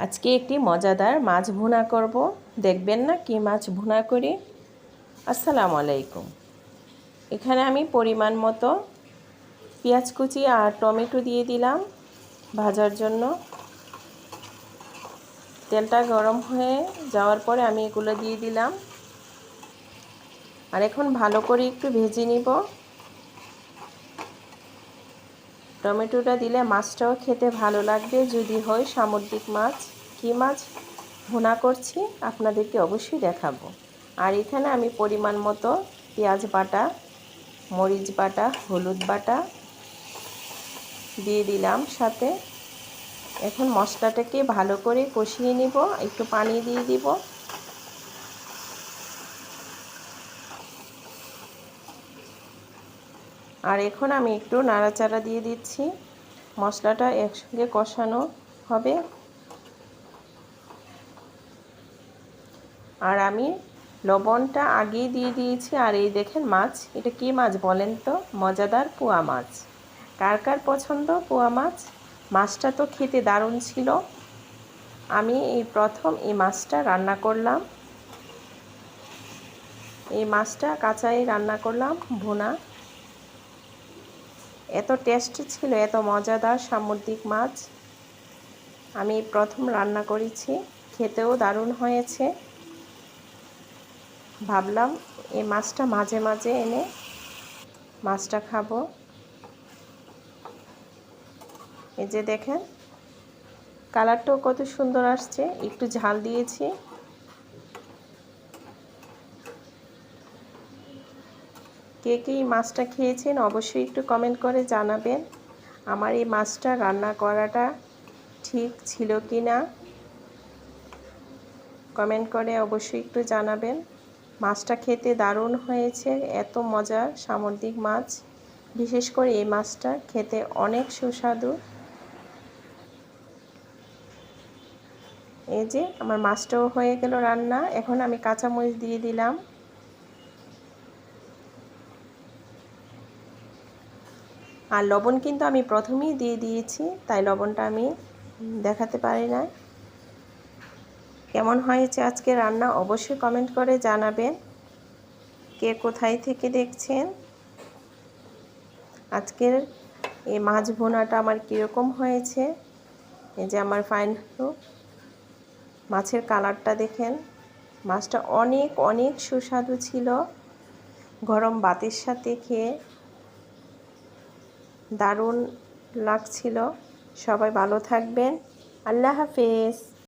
আজকে একটি মজাদার মাছ ভুনা করব। দেখবেন না কি মাছ ভুনা করি। আসসালামু আলাইকুম। এখানে আমি পরিমাণ মতো পেঁয়াজ কুচি আর টমেটো দিয়ে দিলাম ভাজার জন্য। তেলটা গরম হয়ে যাওয়ার পরে আমি এগুলো দিয়ে দিলাম। আর এখন ভালো করে একটু ভেজে নিব। টমেটোটা দিলে মাছটাও খেতে ভালো লাগবে। যদি হয় সামুদ্রিক মাছ, কী মাছ ভুনা করছি আপনাদেরকে অবশ্যই দেখাবো। আর এখানে আমি পরিমাণ মতো পেঁয়াজ বাটা, মরিচ বাটা, হলুদ বাটা দিয়ে দিলাম সাথে। এখন মশলাটাকে ভালো করে কষিয়ে নিব। একটু পানি দিয়ে দিব। আর এখন আমি একটু নাড়াচাড়া দিয়ে দিচ্ছি। মশলাটা একসঙ্গে কষানো হবে। আর আমি লবণটা আগেই দিয়ে দিয়েছি। আর এই দেখেন মাছ, এটা কি মাছ বলেন তো? মজাদার পোয়া মাছ। কার কার পছন্দ পোয়া মাছ? মাছটা তো খেতে দারুণ ছিল। আমি এই প্রথম এই মাছটা রান্না করলাম। এই মাছটা কাঁচাই রান্না করলাম ভুনা। এত টেস্টি ছিল, এত মজাদার সামুদ্রিক মাছ আমি প্রথম রান্না করেছি। খেতেও দারুণ হয়েছে। ভাবলাম এই মাছটা মাঝে মাঝে এনে মাছটা খাবো। এই যে দেখেন কালারটাও কত সুন্দর আসছে। একটু ঝাল দিয়েছি। কে কে এই মাছটা খেয়েছেন অবশ্যই একটু কমেন্ট করে জানাবেন। আমার এই মাছটা রান্না করাটা ঠিক ছিল কি না কমেন্ট করে অবশ্যই একটু জানাবেন। মাছটা খেতে দারুণ হয়েছে। এত মজার সামুদ্রিক মাছ, বিশেষ করে এই মাছটা খেতে অনেক সুস্বাদু। এই যে আমার মাছটাও হয়ে গেল রান্না। এখন আমি কাঁচামরিচ দিয়ে দিলাম। আর লবণ কিন্তু আমি প্রথমেই দিয়ে দিয়েছি, তাই লবণটা আমি দেখাতে পারি না। কেমন হয়েছে আজকে রান্না অবশ্যই কমেন্ট করে জানাবেন। কে কোথায় থেকে দেখছেন। আজকের এই মাছ ভুনাটা আমার কীরকম হয়েছে। এই যে আমার ফাইনাল লুক। মাছের কালারটা দেখেন। মাছটা অনেক অনেক সুস্বাদু ছিল। গরম ভাতের সাথে খেয়ে দারুণ লাগছিল। সবাই ভালো থাকবেন। আল্লাহ হাফেজ।